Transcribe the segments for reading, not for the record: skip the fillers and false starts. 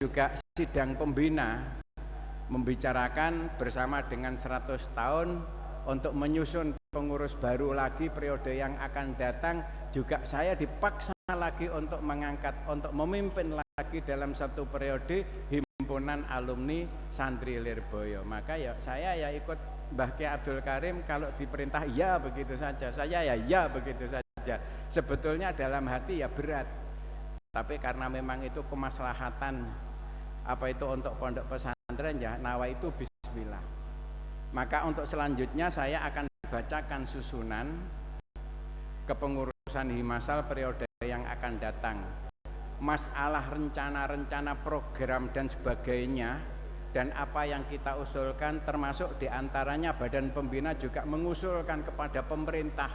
juga sidang pembina membicarakan bersama dengan 100 tahun untuk menyusun pengurus baru lagi periode yang akan datang. Juga saya dipaksa lagi untuk mengangkat, untuk memimpin lagi dalam satu periode himpunan alumni santri Lirboyo. Maka ya saya ya ikut Mbah Kiai Abdul Karim, kalau diperintah ya begitu saja, saya ya begitu saja. Sebetulnya dalam hati ya berat, tapi karena memang itu kemaslahatan untuk pondok pesantren, ya nawa itu bismillah. Maka untuk selanjutnya saya akan bacakan susunan kepengurusan Himasal periode yang akan datang. Masalah rencana-rencana program dan sebagainya, dan apa yang kita usulkan, termasuk diantaranya Badan Pembina juga mengusulkan kepada pemerintah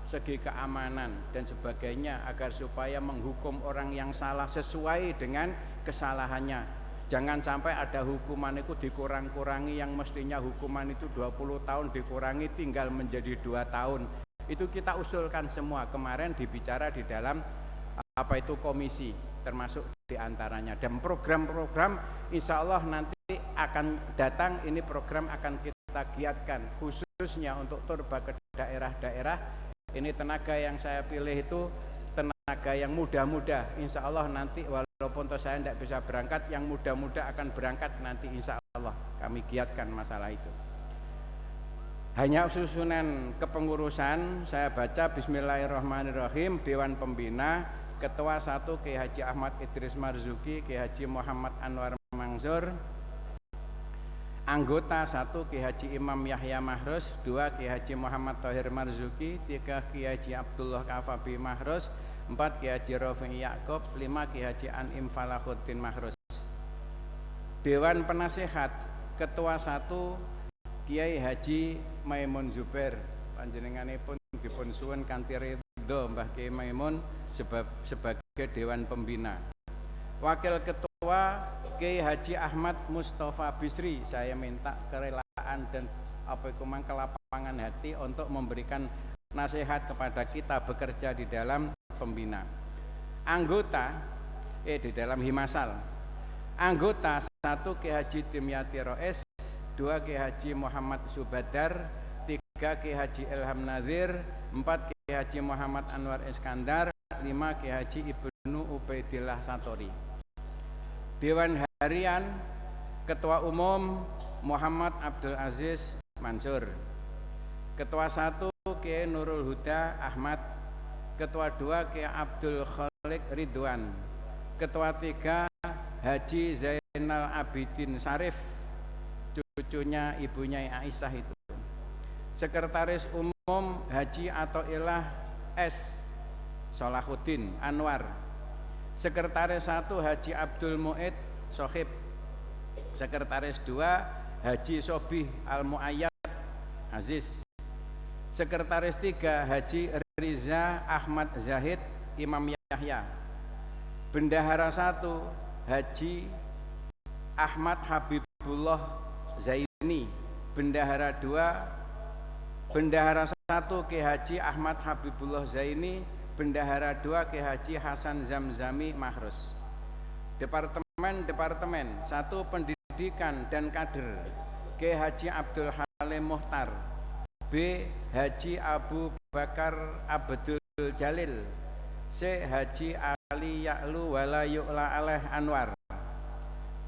segi keamanan dan sebagainya, agar supaya menghukum orang yang salah sesuai dengan kesalahannya. Jangan sampai ada hukuman itu dikurang-kurangi, yang mestinya hukuman itu 20 tahun dikurangi tinggal menjadi 2 tahun. Itu kita usulkan semua, kemarin dibicara di dalam komisi, termasuk diantaranya. Dan program-program insya Allah nanti akan datang, ini program akan kita giatkan, khususnya untuk turba ke daerah-daerah. Ini tenaga yang saya pilih itu tenaga yang muda-muda, insya Allah nanti walaupun saya tidak bisa berangkat, yang muda-muda akan berangkat nanti insya Allah. Kami giatkan masalah itu. Hanya susunan kepengurusan saya baca. Bismillahirrahmanirrahim. Dewan Pembina, Ketua 1 Kiai Haji Ahmad Idris Marzuki, Kiai Haji Muhammad Anwar Mangsur. Anggota 1 Kiai Haji Imam Yahya Mahrus, 2 Kiai Haji Muhammad Thohir Marzuki, 3 Kiai Haji Abdullah Kafabi Mahrus, 4 Kiai Haji Rafi Yaakob, 5 Kiai Haji An'im Falahuddin Mahrus. Dewan Penasehat, Ketua 1 Kiai Haji Maimun Zubair, panjenenganipun dipun suwun kanthi ridho Mbah Kiai Maimun sebagai Dewan Pembina. Wakil Ketua Kiai Haji Ahmad Mustafa Bisri, saya minta kerelaan dan kelapangan hati untuk memberikan nasihat kepada kita bekerja di dalam pembina. Anggota di dalam Himasal. Anggota 1 Kiai Haji Dimyati Roes, 2 Kiai Haji Muhammad Subadar, 3 Kiai Haji Ilham Nazir, 4 Kiai Haji Muhammad Anwar Iskandar, 5 Kiai Haji Ibnu Ubaidillah Satori. Dewan Harian, Ketua Umum Muhammad Abdul Aziz Mansur. Ketua 1 Kiai Nurul Huda Ahmad. Ketua 2 Kiai Abdul Khalik Ridwan. Ketua 3 Haji Zainal Abidin Sarif, cucunya ibunya Aisyah itu. Sekretaris Umum Haji Athoillah S. Solahuddin Anwar. Sekretaris 1 Haji Abdul Mu'id Sohib. Sekretaris 2 Haji Sobih Al-Mu'ayyad Aziz. Sekretaris 3 Haji Riza Ahmad Zahid Imam Yahya. Bendahara 1 Haji Ahmad Habibullah Zaini. Bendahara 1 Kiai Haji Ahmad Habibullah Zaini. Bendahara 2 Kiai Haji Hasan Zamzami Mahrus. Departemen 1 Pendidikan dan Kader Kiai Haji Abdul Halim Muhtar. B. Haji Abu Bakar Abdul Jalil. C. Haji Ali Ya'lu Wala Yu'la Aleh Anwar.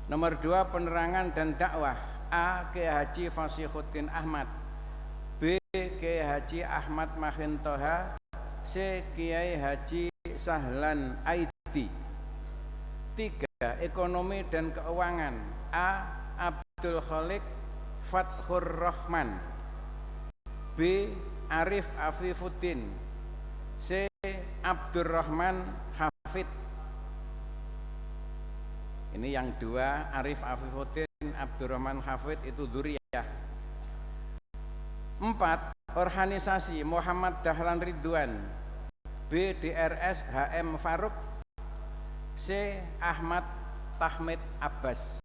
Nomor 2 Penerangan dan Dakwah. A. Kiai Haji Fasihuddin Ahmad. B. Kiai Haji Ahmad Mahin Toha. C. Kiai Haji Sahlan Aidi. 3. Ekonomi dan Keuangan. A. Abdul Khalik Fathur Rahman. B. Arif Afifuddin. C. Abdurrahman Hafid. Ini yang 2 Arif Afifuddin, Abdurrahman Hafid itu dzurriyyah. 4. Organisasi Muhammad Dahlan Ridwan. B. DRS HM Faruk. C. Ahmad Tahmid Abbas.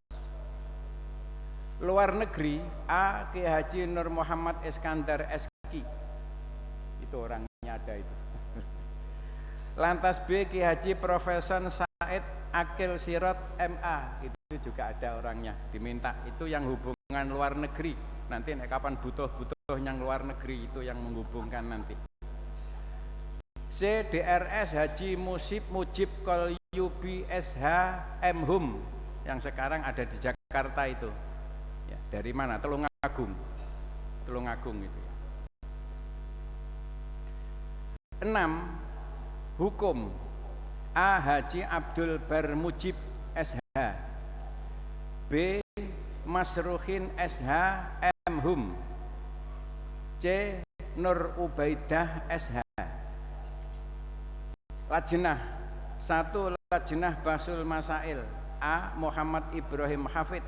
Luar negeri. A. Kiai Haji Nur Muhammad Iskandar SK. Itu orangnya ada itu. Lantas B. Kiai Haji Profesor Said Akil Sirot MA. Itu itu juga ada orangnya diminta. Itu yang hubungan luar negeri. Nanti kapan butuh yang luar negeri itu yang menghubungkan nanti. CDRS Haji Mujib Qolyubi SH Hum yang sekarang ada di Jakarta itu. Ya, dari mana? Tulungagung itu. 6. Hukum A. Haji Abdul Bar Mujib SH, B. Masruhin SH Hum, C. Nur Ubaidah SH. Lajnah 1. Lajnah Bahsul Masail A. Muhammad Ibrahim Hafid,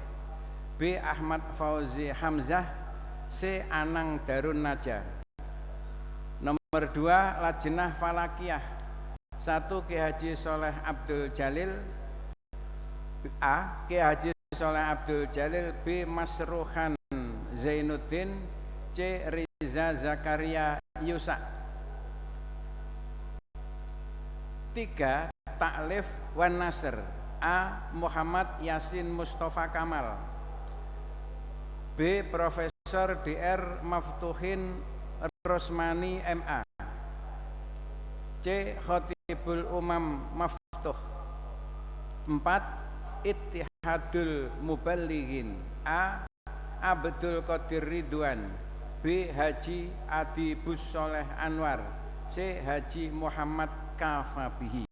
B. Ahmad Fauzi Hamzah, C. Anang Darun Naja. Nomor 2. Lajnah Falakiyah 1. Ki Haji Soleh Abdul Jalil A. Ki Haji Soleh Abdul Jalil, B. Masruhan Zainuddin, C. Riza Zakaria Yusa. 3. Ta'lif wan Nasr A. Muhammad Yasin Mustafa Kamal, B. Profesor Dr. Maftuhin Rosmani MA, C. Khatibul Umam Maftuh. 4. Ittihadul Muballighin A. Abdul Qadir Ridwan, B. Haji Adibus Soleh Anwar, C. Haji Muhammad Kafabihi.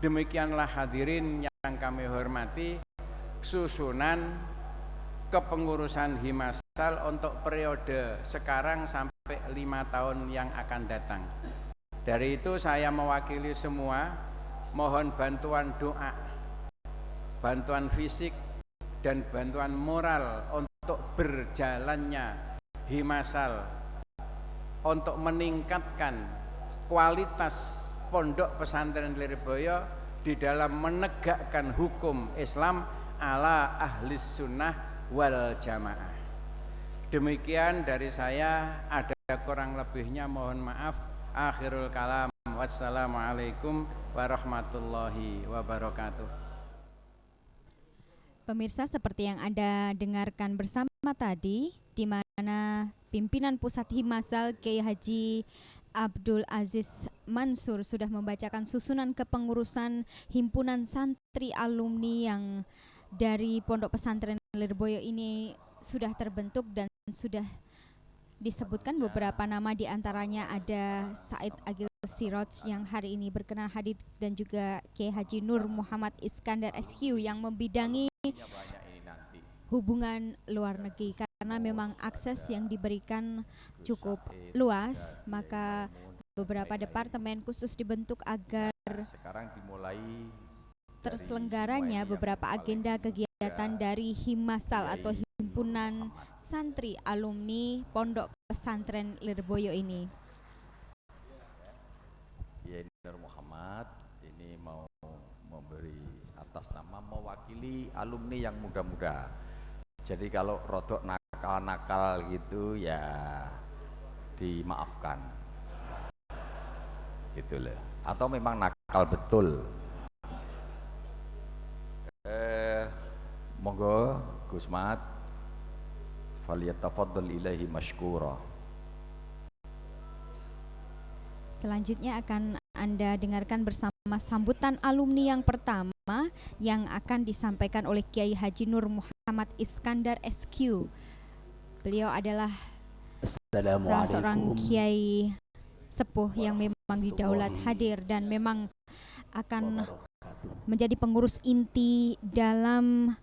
Demikianlah hadirin yang kami hormati susunan kepengurusan Himasal untuk periode sekarang sampai 5 tahun yang akan datang. Dari itu saya mewakili semua mohon bantuan doa, bantuan fisik dan bantuan moral untuk berjalannya Himasal, untuk meningkatkan kualitas Pondok Pesantren Lirboyo di dalam menegakkan hukum Islam ala ahli sunnah wal jamaah. Demikian dari saya, ada kurang lebihnya mohon maaf. Akhirul kalam, wassalamualaikum warahmatullahi wabarakatuh. Pemirsa, seperti yang Anda dengarkan bersama tadi, di mana pimpinan Pusat Himasal Kiai Haji Abdul Aziz Mansur sudah membacakan susunan kepengurusan himpunan santri alumni yang dari Pondok Pesantren Lirboyo ini sudah terbentuk dan sudah disebutkan beberapa nama, diantaranya ada Said Agil Siroj yang hari ini berkenan hadir dan juga Kiai Haji Nur Muhammad Iskandar SQ yang membidangi hubungan luar negeri. Karena memang akses yang diberikan cukup luas, maka beberapa departemen khusus dibentuk agar terselenggaranya beberapa agenda kegiatan dari Himasal atau Himpunan Santri Alumni Pondok Pesantren Lirboyo ini. Ya, Nur Muhammad ini mau memberi atas nama mewakili alumni yang muda-muda. Jadi kalau rodok nakal-nakal gitu ya dimaafkan gitu loh, atau memang nakal betul. Monggo Gus Mat faliyatafaddal ilaihi mashkura. Selanjutnya akan Anda dengarkan bersama sambutan alumni yang pertama yang akan disampaikan oleh Kiai Haji Nur Muhammad Iskandar SQ. Beliau adalah salah seorang kiai sepuh yang memang didaulat hadir dan memang akan menjadi pengurus inti dalam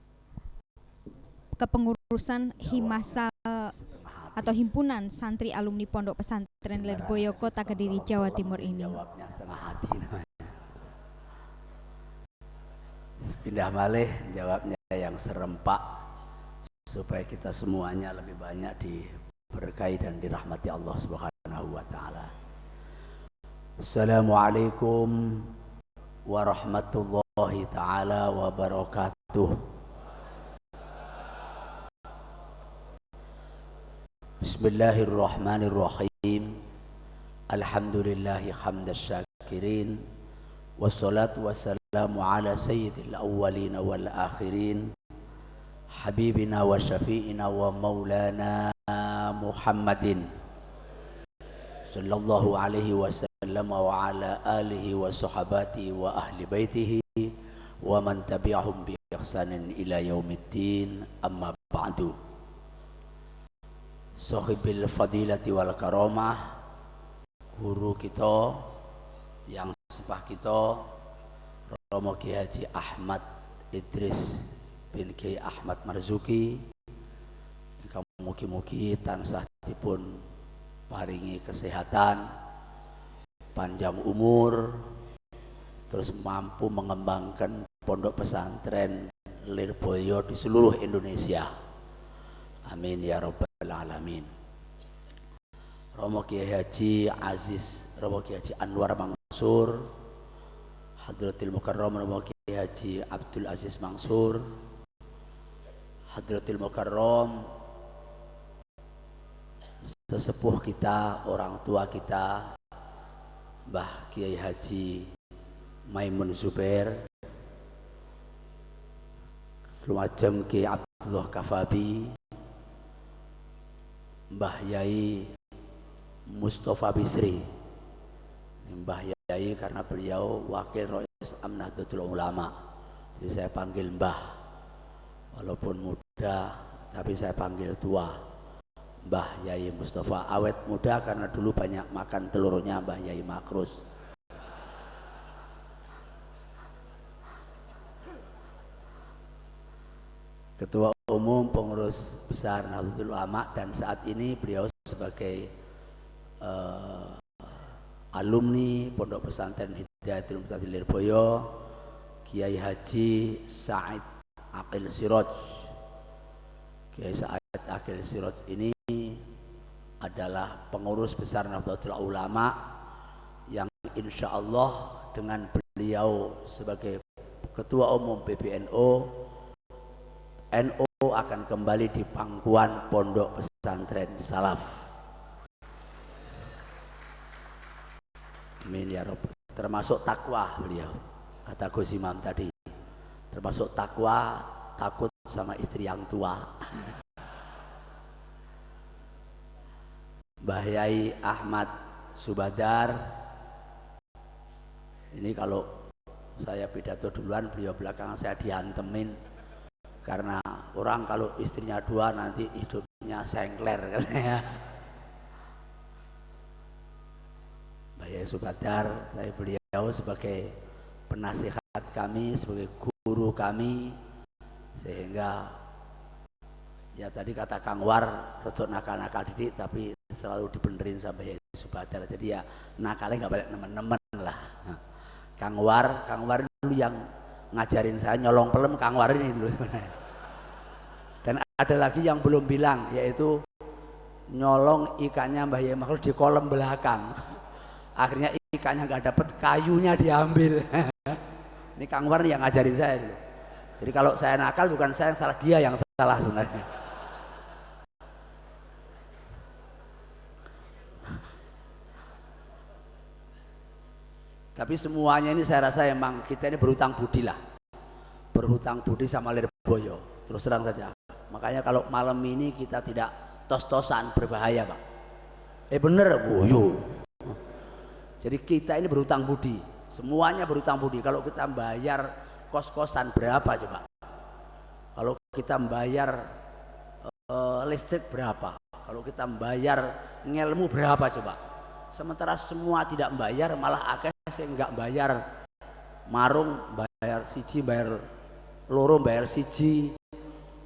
kepengurusan Himasal atau Himpunan Santri Alumni Pondok Pesantren Lirboyo Kota Kediri, Jawa Timur ini. Pindah malih jawabnya yang serempak supaya kita semuanya lebih banyak diberkahi dan dirahmati Allah Subhanahu wa taala. Assalamualaikum warahmatullahi taala wabarakatuh. Bismillahirrahmanirrahim. Alhamdulillahi hamdas syakirin. Wassalatu wassalamu wassalamu ala sayyidil awwalin wal akhirin habibina wa syafi'ina wa maulana Muhammadin sallallahu alaihi wasallam wa ala alihi wa sahabati wa ahli baitihi wa man tabi'ahum bi ihsanin ila yaumiddin, amma ba'du. Sahibil fadilati wal karamah, guru kita yang sepah kita Romo Kiai Haji Ahmad Idris bin Kiai Ahmad Marzuki, mugi-mugi tansah dipun paringi kesehatan, panjang umur, terus mampu mengembangkan pondok pesantren Lirboyo di seluruh Indonesia. Amin ya rabbal alamin. Romo Kiai Haji Aziz, Romo Kiai Haji Anwar Mansur, Hadratil Mukarram Romo Kiai Haji Abdul Aziz Mansur, Hadratil Mukarram sesepuh kita, orang tua kita, Mbah Kiai Haji Maimun Zubair, Lumajeng Kiai Abdullah Kafabi, Mbah Yai Mustafa Bisri. Mbah Yai karena beliau wakil Rais Am Nahdlatul Ulama, jadi saya panggil Mbah, walaupun muda tapi saya panggil tua. Mbah Yai Mustafa, awet muda karena dulu banyak makan telurnya Mbah Yai Makrus. Ketua Umum Pengurus Besar Nahdlatul Ulama, dan saat ini beliau sebagai alumni Pondok Pesantren Hidayatul Mutadil Lirboyo, Kiai Haji Said Aqil Siraj. Kiai Said Aqil Siraj ini adalah pengurus besar Nahdlatul Ulama yang insya Allah dengan beliau sebagai Ketua Umum PBNU, NU akan kembali di pangkuan Pondok Pesantren Salaf. Amin ya Rabb. Termasuk takwa beliau, kata Gus Imam tadi, termasuk takwa, takut sama istri yang tua. Mbah Yai Ahmad Subadar, ini kalau saya pidato duluan beliau belakangan saya diantemin, karena orang kalau istrinya dua nanti hidupnya sengkler kan ya. Mbah Yai Subadar, saya beliau sebagai penasihat kami, sebagai guru kami, sehingga ya tadi kata Kang War rodok nakal-nakal didik tapi selalu dibenerin sama Yai Subadar, jadi ya nakalnya nggak balik nemen-nemen lah. Kang War dulu yang ngajarin saya nyolong pelem, Kang War ini dulu sebenarnya. Dan ada lagi yang belum bilang, yaitu nyolong ikannya Mbah Yai Makrus di kolam belakang. Akhirnya ikannya nggak dapet, kayunya diambil. Ini Kang War yang ngajarin saya dulu. Jadi kalau saya nakal bukan saya yang salah, dia yang salah sebenarnya. Tapi semuanya ini saya rasa emang kita ini berhutang budi lah, berhutang budi sama Lirboyo, terus terang saja. Makanya kalau malam ini kita tidak tos-tosan berbahaya Pak. Bener guyu. Jadi kita ini berhutang budi, semuanya berhutang budi. Kalau kita bayar kos-kosan berapa coba? Kalau kita bayar listrik berapa? Kalau kita bayar ngelmu berapa coba? Sementara semua tidak bayar, malah akeh sing enggak bayar. Marung bayar siji, bayar loro, bayar siji,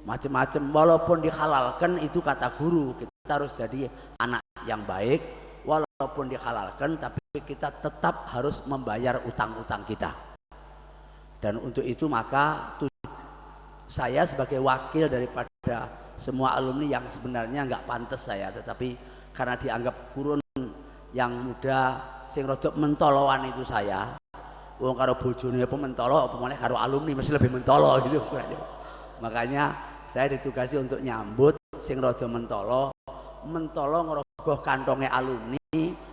macam-macam. Walaupun dihalalkan, itu kata guru, kita harus jadi anak yang baik. Walaupun dihalalkan, tapi kita tetap harus membayar utang-utang kita. Dan untuk itu maka saya sebagai wakil daripada semua alumni yang sebenarnya nggak pantas saya, tetapi karena dianggap kurun yang muda sing rodok mentoloan itu saya, wong karo bojone apa mentolo, apa malah karo alumni mesti lebih mentolo gitu. Makanya saya ditugasi untuk nyambut sing rada mentolo ngerogoh kantongnya alumni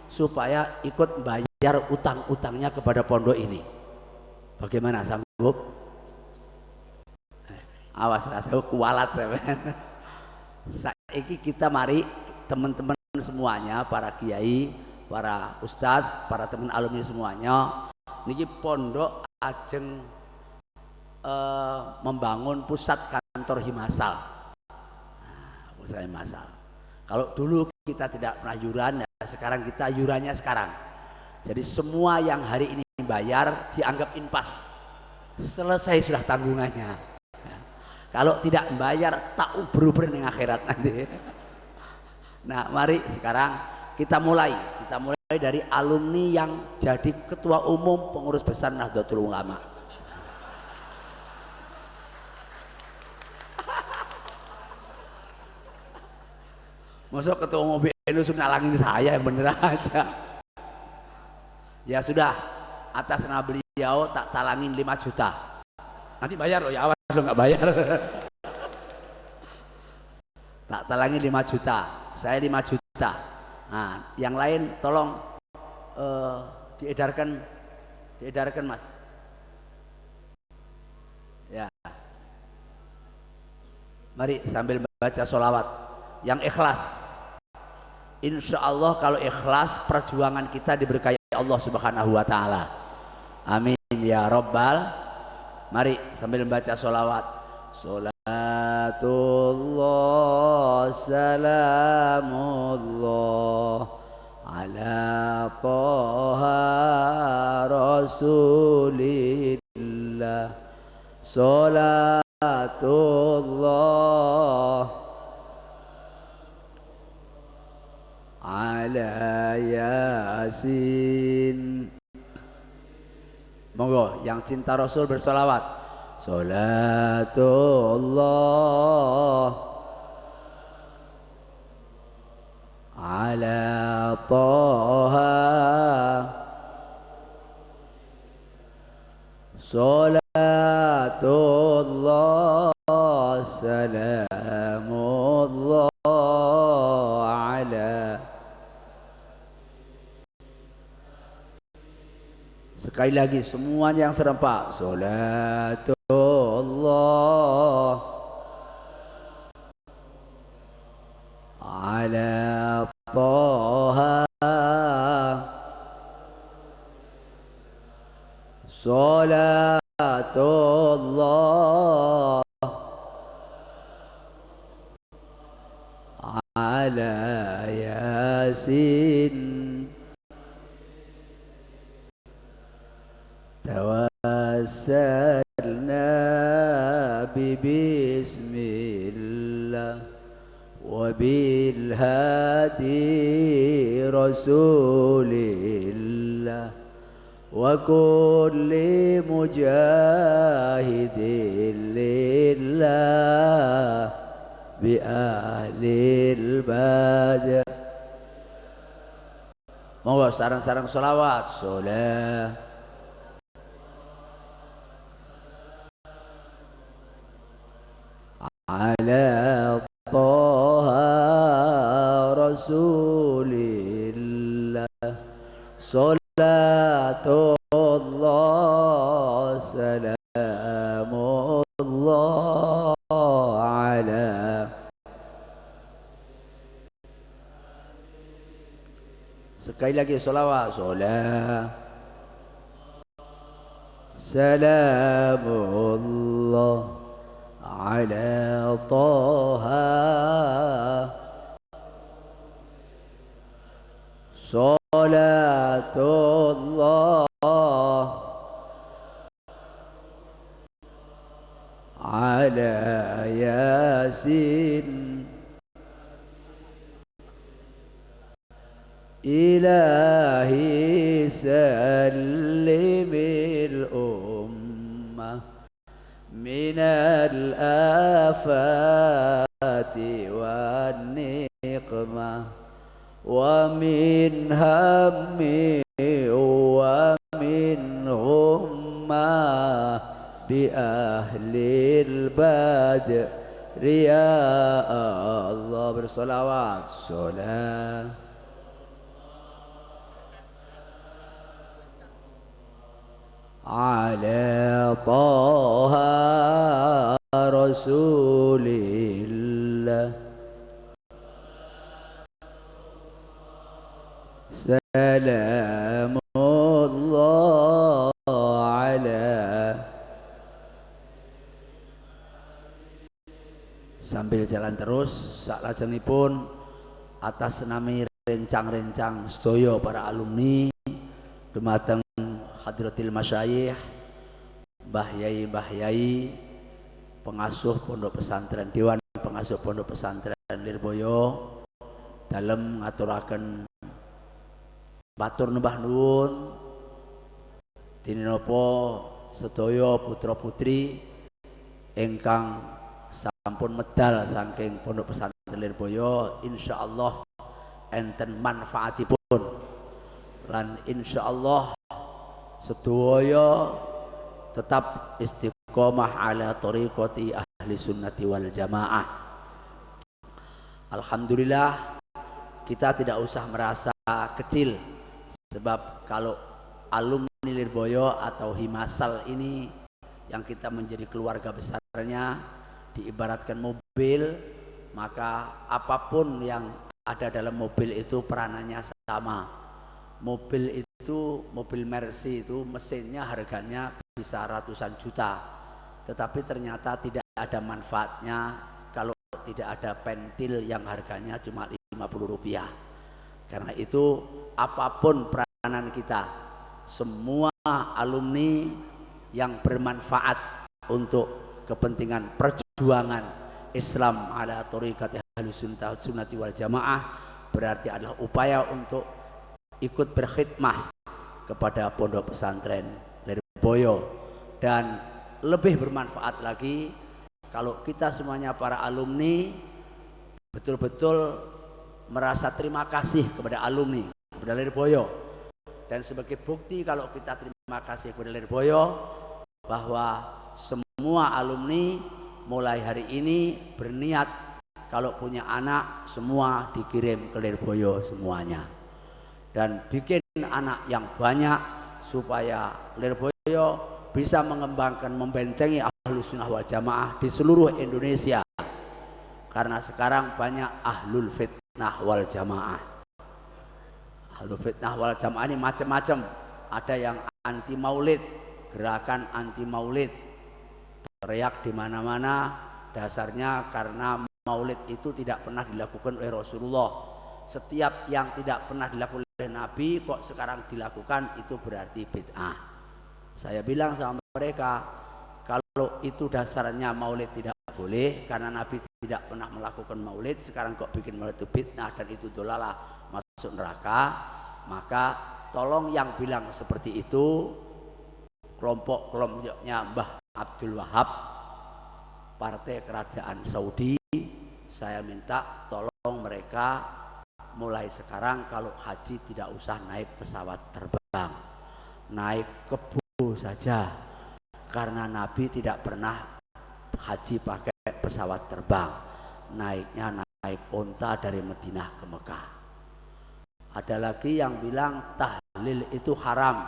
supaya ikut bayar utang-utangnya kepada pondok ini. Bagaimana, sanggup? Awas rasa kualat saya. Saiki kita mari teman-teman semuanya, para kiai, para ustadz, para teman alumni semuanya, niki pondok ajeng membangun pusat kantor Himasal. Nah, pusat Himasal. Kalau dulu kita tidak pernah yuran, ya sekarang kita yurannya sekarang. Jadi semua yang hari ini bayar dianggap impas, selesai sudah tanggungannya. Ya. Kalau tidak membayar tak ubur-ubur ning akhirat nanti. Nah, mari sekarang kita mulai dari alumni yang jadi ketua umum pengurus besar Nahdlatul Ulama. Masuk ketua umum BNU sudah nalangin saya, yang bener aja. Ya sudah, atas nama beliau tak talangin 5 juta. Nanti bayar loh ya, awas lo nggak bayar. Tak talangin 5 juta, saya 5 juta. Nah, yang lain tolong diedarkan Mas. Ya, mari sambil baca sholawat yang ikhlas. Insya Allah kalau ikhlas perjuangan kita diberkahi Allah Subhanahu wa Ta'ala. Amin ya Rabbal. Mari sambil membaca sholawat. Salatullah salamullah ala Taha Rasulillah. Salatullah ala Yasin. Monggo yang cinta Rasul bersolawat. Salatullah ala Taha. Salatullah salamullah ala. Sekali lagi semuanya yang serempak. Salatullah ala Taha. Salatullah ala Yasin. Tawassalna bismillah wa bil hadi rasulillah wa kulli mujahidin lillah bi ahlil badr. Monggo sarang-sarang sholawat. Sholat ala Taha Rasulillah. Salatullah salamullah ala. Sekali lagi sholawat. Sholat salamullah ala Taha. Salatullah ala Yasin. Ilahi sallimil ummah minal afati wan niqmah wa min hammi wa min hummah bi ahlil badr. Ya Allah bersolawat. Sholat على طه رسول الله سلام الله على. Sambil jalan terus saklajengipun atas nami rencang-rencang sedaya para alumni dumateng Hadratil Masyayikh, Mbah Yai Mbah Yai, pengasuh pondok pesantren, Dewan Pengasuh Pondok Pesantren Lirboyo, dalem ngaturaken batur nembah nuwun dinapa sedaya putra putri ingkang sampun medal saking Pondok Pesantren Lirboyo, insyaallah enten manfaatipun lan insyaallah sedaya tetap istiqomah ala tariqati ahli sunnati wal jamaah. Alhamdulillah, kita tidak usah merasa kecil, sebab kalau alumni Lirboyo atau Himasal ini yang kita menjadi keluarga besarnya, diibaratkan mobil, maka apapun yang ada dalam mobil itu peranannya sama. Mobil itu, mobil Mercy itu mesinnya harganya bisa ratusan juta, tetapi ternyata tidak ada manfaatnya kalau tidak ada pentil yang harganya cuma 50 rupiah. Karena itu apapun peranan kita, semua alumni yang bermanfaat untuk kepentingan perjuangan Islam ala thariqati ahlus sunnati wal jamaah berarti adalah upaya untuk ikut berkhidmah kepada pondok pesantren Lirboyo. Dan lebih bermanfaat lagi kalau kita semuanya para alumni betul-betul merasa terima kasih kepada alumni, kepada Lirboyo. Dan sebagai bukti kalau kita terima kasih kepada Lirboyo, bahwa semua alumni mulai hari ini berniat kalau punya anak semua dikirim ke Lirboyo semuanya, dan bikin anak yang banyak supaya Lirboyo bisa mengembangkan, membentengi ahlus sunnah wal jamaah di seluruh Indonesia. Karena sekarang banyak ahlul fitnah wal jamaah. Ahlul fitnah wal jamaah ini macam-macam. Ada yang anti maulid, gerakan anti maulid, teriak di mana-mana, dasarnya karena maulid itu tidak pernah dilakukan oleh Rasulullah. Setiap yang tidak pernah dilakukan oleh Nabi kok sekarang dilakukan, itu berarti bid'ah. Saya bilang sama mereka, kalau itu dasarnya maulid tidak boleh karena Nabi tidak pernah melakukan maulid, sekarang kok bikin maulid itu bid'ah dan itu dolalah, masuk neraka. Maka tolong yang bilang seperti itu kelompok-kelompoknya Mbah Abdul Wahab, partai kerajaan Saudi, saya minta tolong mereka mulai sekarang kalau haji tidak usah naik pesawat terbang, naik kebo saja, karena Nabi tidak pernah haji pakai pesawat terbang, naiknya naik onta dari Madinah ke Mekah. Ada lagi yang bilang tahlil itu haram.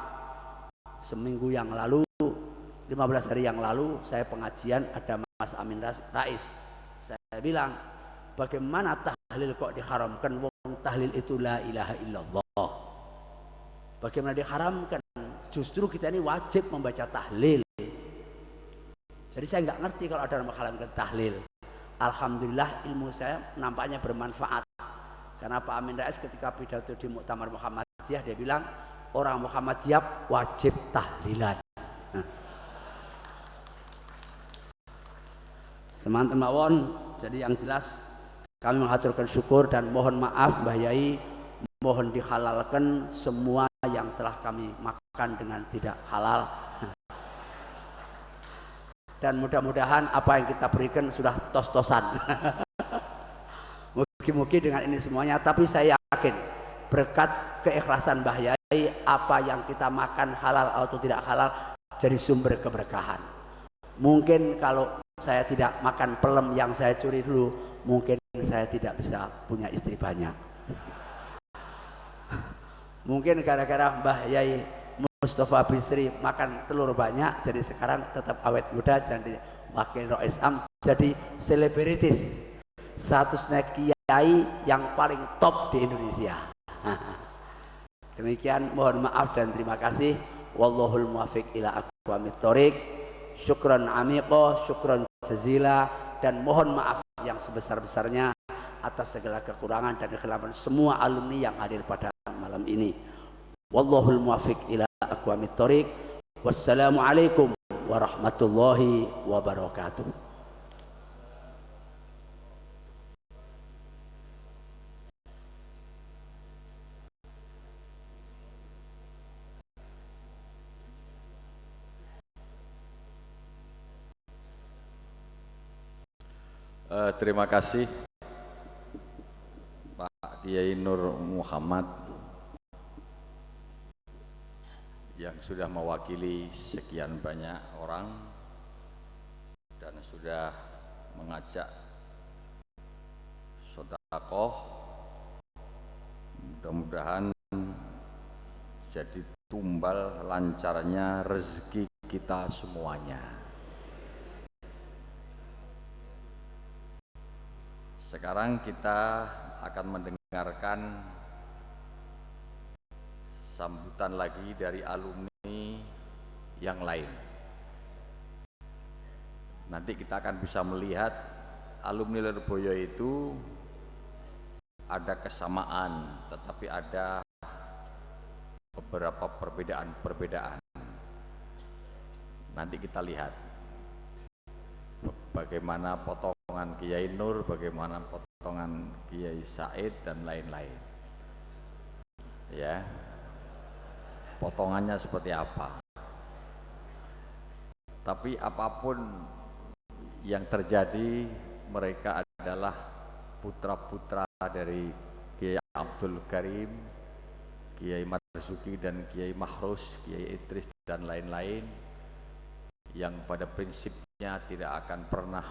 Seminggu yang lalu, 15 hari yang lalu saya pengajian, ada Mas Amin Rais, saya bilang bagaimana tahlil kok diharamkan, wong tahlil itu la ilaha illallah. Bagaimana diharamkan? Justru kita ini wajib membaca tahlil. Jadi saya nggak ngerti kalau ada yang mengharamkan tahlil. Alhamdulillah ilmu saya nampaknya bermanfaat. Karena Pak Amin Rais ketika pidato di Muktamar Muhammadiyah, dia bilang orang Muhammadiyah wajib tahlilan. Semanten mawon. Jadi yang jelas kami mengaturkan syukur dan mohon maaf Mbah Yai, mohon dihalalkan semua yang telah kami makan dengan tidak halal. Dan mudah-mudahan apa yang kita berikan sudah tos-tosan. Mungkin dengan ini semuanya, tapi saya yakin berkat keikhlasan Mbah Yai, apa yang kita makan halal atau tidak halal jadi sumber keberkahan. Mungkin kalau saya tidak makan pelem yang saya curi dulu, mungkin saya tidak bisa punya istri banyak. Mungkin gara-gara Mbah Yai Mustafa Bisri makan telur banyak, jadi sekarang tetap awet muda, jadi wakil Rois Am, jadi selebritis, statusnya kiai yang paling top di Indonesia. Demikian, mohon maaf dan terima kasih. Wallahul muwaffiq ila aqwamit thoriq. Syukran amiqo, syukran jazila, dan mohon maaf yang sebesar-besarnya atas segala kekurangan dan kesalahan semua alumni yang hadir pada malam ini. Wallahul muwaffiq ila aqwamit thoriq. Wassalamualaikum warahmatullahi wabarakatuh. Terima kasih Pak Kiai Nur Muhammad yang sudah mewakili sekian banyak orang dan sudah mengajak sedekah. Mudah-mudahan jadi tumbal lancarnya rezeki kita semuanya. Sekarang kita akan mendengarkan sambutan lagi dari alumni yang lain. Nanti kita akan bisa melihat alumni Lirboyo itu ada kesamaan, tetapi ada beberapa perbedaan-perbedaan. Nanti kita lihat bagaimana potongan Kiai Nur, bagaimana potongan Kiai Said dan lain-lain. Ya, potongannya seperti apa. Tapi apapun yang terjadi, mereka adalah putra-putra dari Kiai Abdul Karim, Kiai Marzuki dan Kiai Mahrus, Kiai Idris dan lain-lain, yang pada prinsipnya tidak akan pernah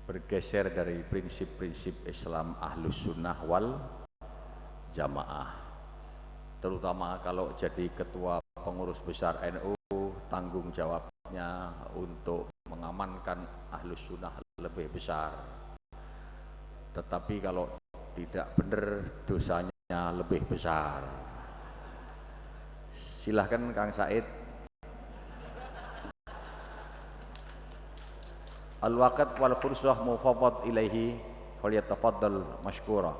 bergeser dari prinsip-prinsip Islam Ahlus Sunnah wal Jamaah. Terutama kalau jadi ketua pengurus besar NU, tanggung jawabnya untuk mengamankan Ahlus Sunnah lebih besar. Tetapi kalau tidak benar, dosanya lebih besar. Silahkan Kang Said. Al-waqt wal fursah mufaddal ilaihi falyatafaddal mashkura.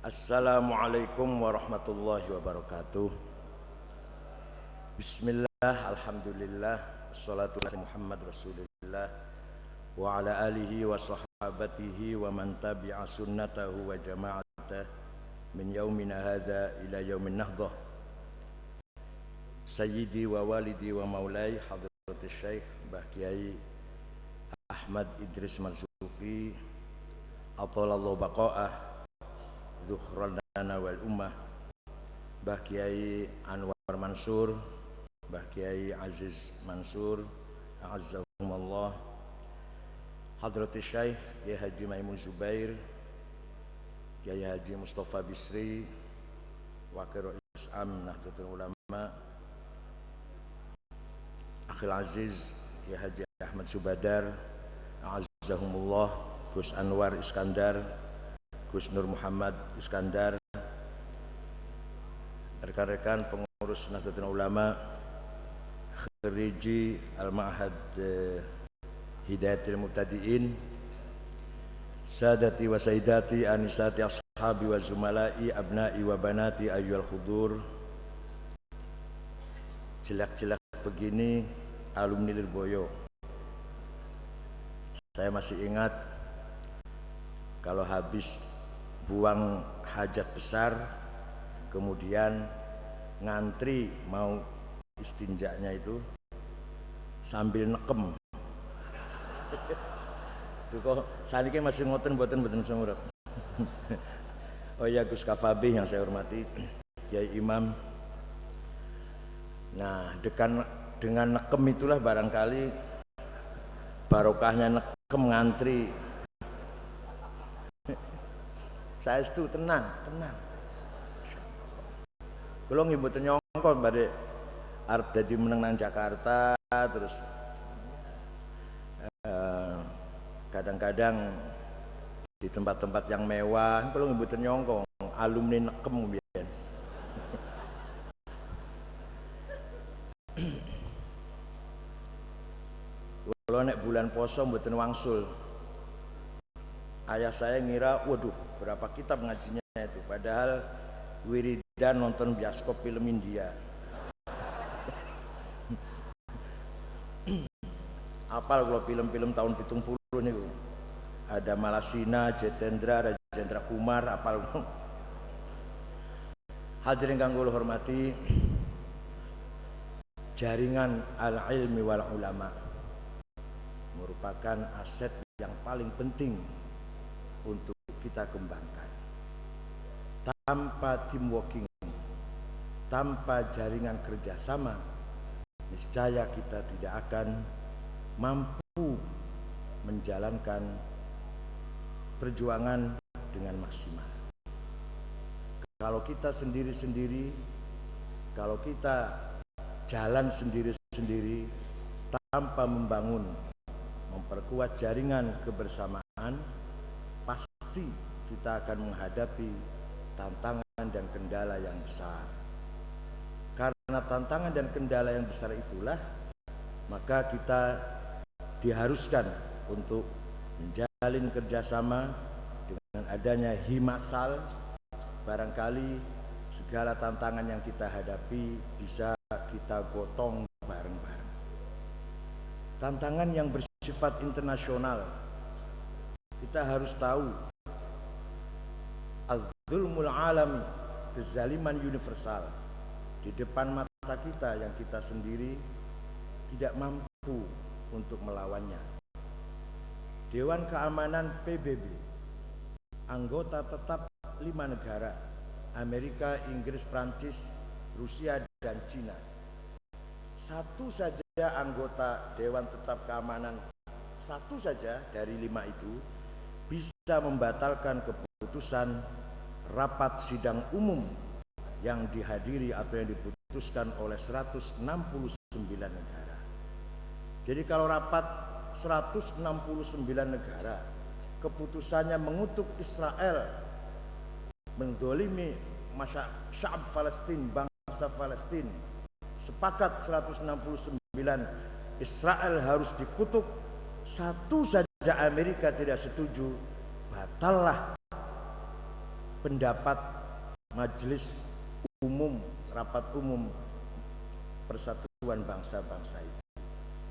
Assalamualaikum warahmatullahi wabarakatuh. Bismillah, alhamdulillah, wassalatu wassalamu Muhammad Rasulullah wa ala alihi wa sahabatihi wa man tabi'a sunnatahu wa jama'atah min yaumina hadha ila yaumin nahdah. Sayyidi wa walidi wa maulai hadratus Syekh Mbah Kiai Ahmad Idris Marzuki atalallahu baqa'ah zuhran lana wal ummah, Mbah Kiai Anwar Mansur, Mbah Kiai Aziz Mansur, a'azzahumullah, Hadratus Syekh Kiai Haji Maimun Zubair, Kiai Haji Mustafa Bisri, Wakil Rois Am Nahdlatul Ulama, Akhil Aziz Kiai Haji Ahmad Subadar, a'azzahumullah, Gus Anwar Iskandar, Gus Nur Muhammad Iskandar, rekan-rekan pengurus Nahdlatul Ulama, Khariji Al-Ma'had Hidayatul Muqtadiin, Sadati wa Sayyidati Anisati Ashabi wa Zumala'i Abna'i wa Banati Ayyul Khudur. Jelak-jelak begini alumni Lirboyo. Saya masih ingat kalau habis buang hajat besar, kemudian ngantri mau istinjaknya itu sambil nekem. Itu kok saniki masih ngoten mboten semurep. Oh ya, Gus Kafabi yang saya hormati, Kiai Imam. Nah, dekan dengan nekem itulah barangkali barokahnya nekem ngantri. Saya itu tenang. Kalau mboten nyongko badhe arep dadi meneng nang Jakarta, terus kadang-kadang di tempat-tempat yang mewah, kalau mboten nyongko alumni nekem mbiyen. Kalau nek bulan poso mboten wangsul, ayah saya ngira, waduh berapa kitab ngajinya itu, padahal wiridan nonton bioskop film India. Apal kalau film-film tahun 70 niku, ada Malasina, Jitendra, Rajendra Kumar, apal. Hadirin kang kula hormati, jaringan al-ilmi wal ulama merupakan aset yang paling penting untuk kita kembangkan. Tanpa teamworking, tanpa jaringan kerjasama, niscaya kita tidak akan mampu menjalankan perjuangan dengan maksimal. Kalau kita sendiri-sendiri, kalau kita jalan sendiri-sendiri tanpa memperkuat jaringan kebersamaan, pasti kita akan menghadapi tantangan dan kendala yang besar. Karena tantangan dan kendala yang besar itulah, maka kita diharuskan untuk menjalin kerjasama dengan adanya himasal. Barangkali segala tantangan yang kita hadapi bisa kita gotong bareng-bareng. Tantangan yang bersifat internasional, kita harus tahu az-zulmul alami, kezaliman universal di depan mata kita yang kita sendiri tidak mampu untuk melawannya. Dewan Keamanan PBB, anggota tetap 5 negara, Amerika, Inggris, Prancis, Rusia, dan Cina. Satu saja anggota Dewan Tetap Keamanan, satu saja dari 5 itu bisa membatalkan keputusan rapat sidang umum yang dihadiri atau yang diputuskan oleh 169 negara. Jadi kalau rapat 169 negara keputusannya mengutuk Israel, menzolimi masyarakat Palestina, bangsa Palestina, sepakat 169 Israel harus dikutuk, satu saja Amerika tidak setuju, batallah pendapat majelis umum, rapat umum persatuan bangsa-bangsa itu.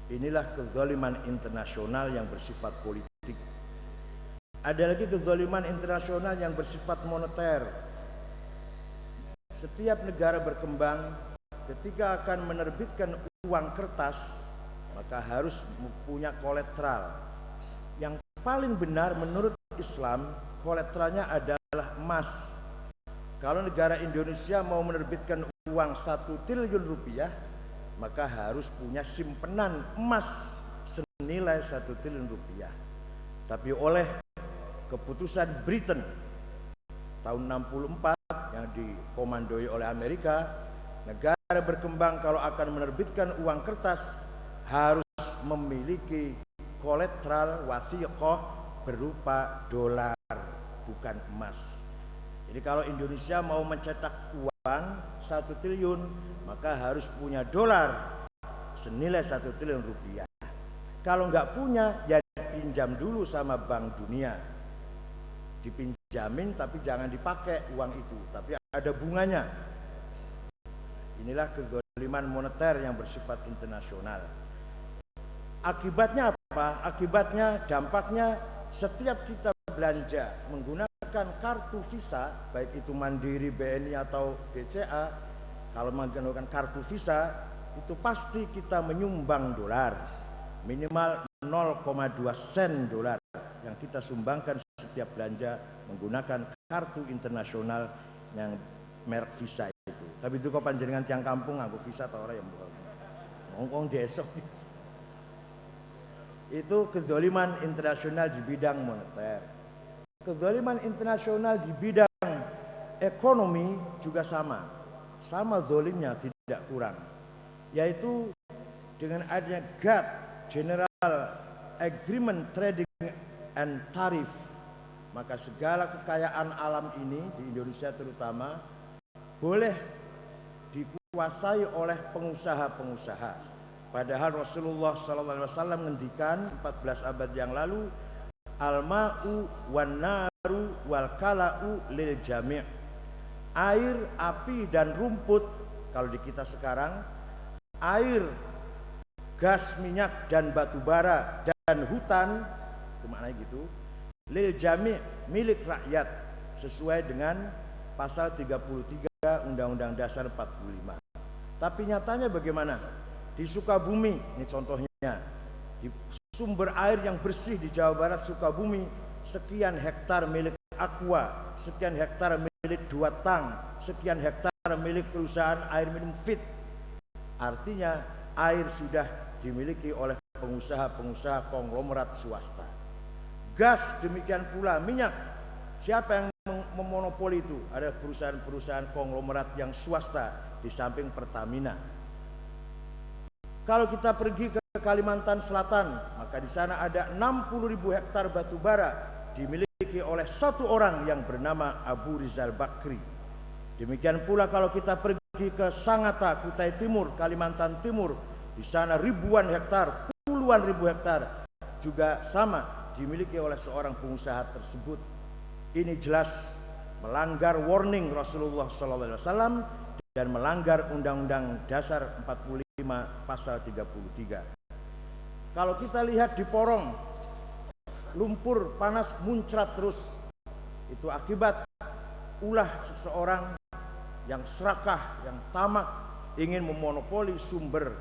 Inilah kezaliman internasional yang bersifat politik. Ada lagi kezaliman internasional yang bersifat moneter. Setiap negara berkembang ketika akan menerbitkan uang kertas, maka harus punya kolateral. Yang paling benar menurut Islam, kolateralnya adalah emas. Kalau negara Indonesia mau menerbitkan uang 1 triliun rupiah, maka harus punya simpenan emas senilai 1 triliun rupiah. Tapi oleh keputusan Britain tahun 64 yang dikomandoi oleh Amerika, negara berkembang kalau akan menerbitkan uang kertas harus memiliki kolateral wasiqah berupa dolar, bukan emas. Jadi kalau Indonesia mau mencetak uang 1 triliun, maka harus punya dolar senilai 1 triliun rupiah. Kalau nggak punya, ya pinjam dulu sama Bank Dunia. Dipinjamin tapi jangan dipakai uang itu, tapi ada bunganya. Inilah kezaliman moneter yang bersifat internasional. Akibatnya apa? Akibatnya, dampaknya setiap kita belanja menggunakan kartu Visa, baik itu Mandiri, BNI atau BCA, kalau menggunakan kartu Visa itu pasti kita menyumbang dolar, minimal 0,2 sen dolar yang kita sumbangkan setiap belanja menggunakan kartu internasional yang merek Visa itu. Tapi itu kok panjenengan tiang kampung nganggo Visa atau orang yang bukan. ngomong besok. Itu kezaliman internasional di bidang moneter. Kezaliman internasional di bidang ekonomi juga sama zalimnya, tidak kurang, yaitu dengan adanya GATT, General Agreement Trading and Tariff, maka segala kekayaan alam ini di Indonesia terutama boleh dikuasai oleh pengusaha-pengusaha. Padahal Rasulullah SAW ngendikan 14 abad yang lalu, al-ma'u wan naru wal kala'u lil jami'. Air, api dan rumput, kalau di kita sekarang air, gas, minyak dan batu bara dan hutan, itu maknanya gitu, lil jami', milik rakyat, sesuai dengan pasal 33 Undang-Undang Dasar 45. Tapi nyatanya bagaimana? Di Sukabumi, ini contohnya, di sumber air yang bersih di Jawa Barat, Sukabumi, sekian hektar milik Aqua, sekian hektar milik Dua Tang, sekian hektar milik perusahaan air minum Fit. Artinya air sudah dimiliki oleh pengusaha-pengusaha konglomerat swasta. Gas demikian pula, minyak. Siapa yang memonopoli itu? Ada perusahaan-perusahaan konglomerat yang swasta di samping Pertamina. Kalau kita pergi ke Kalimantan Selatan, maka di sana ada 60.000 hektar batu bara dimiliki oleh satu orang yang bernama Abu Rizal Bakri. Demikian pula kalau kita pergi ke Sangatta, Kutai Timur, Kalimantan Timur, di sana ribuan hektar, puluhan ribu hektar juga sama dimiliki oleh seorang pengusaha tersebut. Ini jelas melanggar warning Rasulullah SAW dan melanggar Undang-Undang Dasar 45 pasal 33. Kalau kita lihat di Porong, lumpur panas muncrat terus. Itu akibat ulah seseorang yang serakah, yang tamak, ingin memonopoli sumber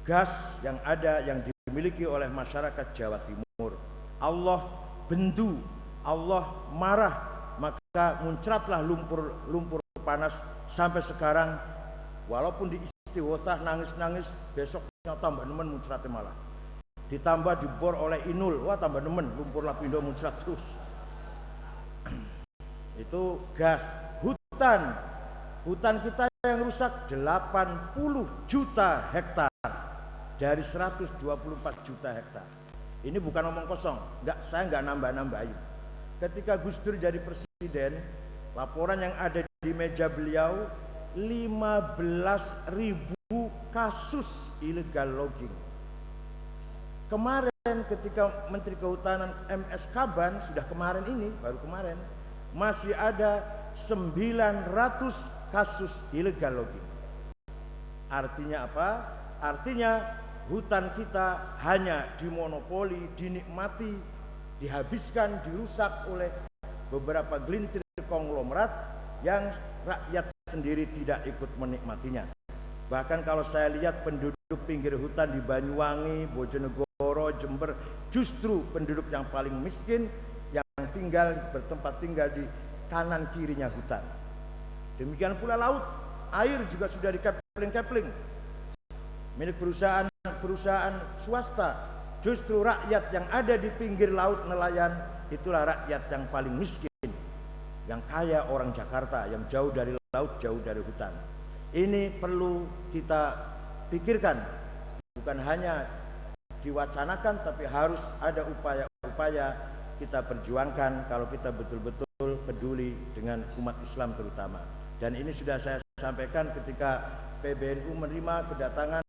gas yang ada, yang dimiliki oleh masyarakat Jawa Timur. Allah bendu, Allah marah, maka muncratlah lumpur panas sampai sekarang. Walaupun di istighosah nangis-nangis, besoknya tambah nemen muncratnya malah. Ditambah dibor oleh Inul, wah tambah nemen, lumpur lapindo muncrat terus. Itu gas. Hutan kita yang rusak 80 juta hektar dari 124 juta hektar. Ini bukan omong kosong, saya nggak nambah-nambahin. Ketika Gus Dur jadi presiden, laporan yang ada di meja beliau 15.000 kasus illegal logging. Kemarin ketika Menteri Kehutanan MS Kaban, sudah kemarin ini, baru kemarin, masih ada 900 kasus illegal logging. Artinya apa? Artinya hutan kita hanya dimonopoli, dinikmati, dihabiskan, dirusak oleh beberapa gelintir konglomerat yang rakyat sendiri tidak ikut menikmatinya. Bahkan kalau saya lihat penduduk pinggir hutan di Banyuwangi, Bojonegoro, Jember, justru penduduk yang paling miskin yang bertempat tinggal di kanan kirinya hutan. Demikian pula laut, air juga sudah dikepling-kepling milik perusahaan swasta. Justru rakyat yang ada di pinggir laut nelayan, itulah rakyat yang paling miskin. Yang kaya orang Jakarta, yang jauh dari laut, jauh dari hutan. Ini perlu kita pikirkan, bukan hanya diwacanakan, tapi harus ada upaya-upaya kita perjuangkan kalau kita betul-betul peduli dengan umat Islam terutama. Dan ini sudah saya sampaikan ketika PBNU menerima kedatangan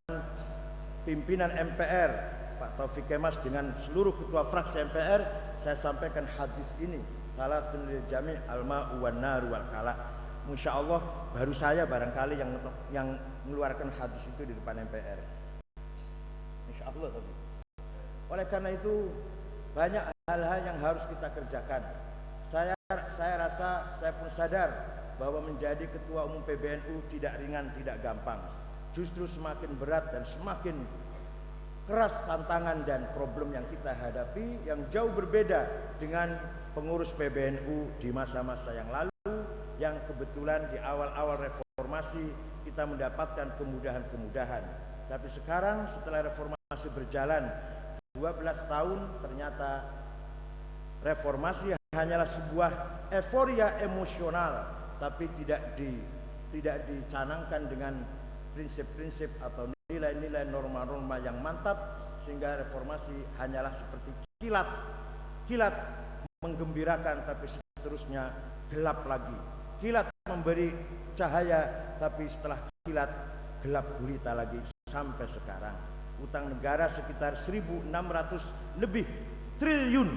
pimpinan MPR Pak Taufik Kemas dengan seluruh ketua fraksi MPR. Saya sampaikan hadis ini, salah sunil jami' al-ma'u wan naru wal kala'. Insya Allah baru saya barangkali yang mengeluarkan hadis itu di depan MPR. Insya Allah. Oleh karena itu banyak hal-hal yang harus kita kerjakan. Saya rasa, saya pun sadar bahwa menjadi ketua umum PBNU tidak ringan, tidak gampang. Justru semakin berat dan semakin keras tantangan dan problem yang kita hadapi, yang jauh berbeda dengan pengurus PBNU di masa-masa yang lalu, yang kebetulan di awal-awal reformasi kita mendapatkan kemudahan-kemudahan. Tapi sekarang setelah reformasi berjalan 12 tahun, ternyata reformasi hanyalah sebuah euforia emosional, tapi tidak dicanangkan dengan prinsip-prinsip atau nilai-nilai norma-norma yang mantap, sehingga reformasi hanyalah seperti kilat menggembirakan tapi seterusnya gelap lagi, kilat memberi cahaya tapi setelah kilat gelap gulita lagi sampai sekarang. Utang negara sekitar 1.600 lebih triliun.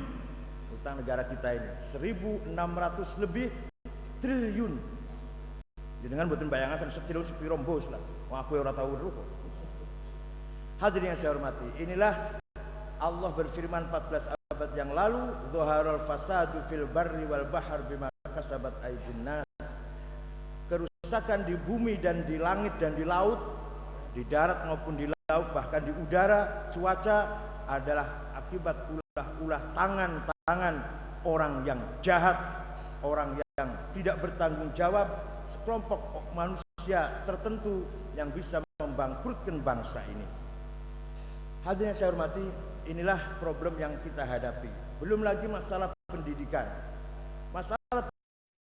Utang negara kita ini 1.600 lebih triliun. Jangan boten bayangaken setriliun sepiro mbos lah. Wong aku ora tau weruh kok. Hadirin yang saya hormati, inilah Allah berfirman 14 abad yang lalu, "Dhaharul fasadu fil barri wal bahr bima kasabat aydin nas." Kerusakan di bumi dan di langit dan di laut, di darat maupun di laut, bahkan di udara, cuaca adalah akibat ulah tangan-tangan orang yang jahat, orang yang tidak bertanggung jawab, sekelompok manusia tertentu yang bisa membangkrutkan bangsa ini. Hadirin yang saya hormati, inilah problem yang kita hadapi. Belum lagi masalah pendidikan.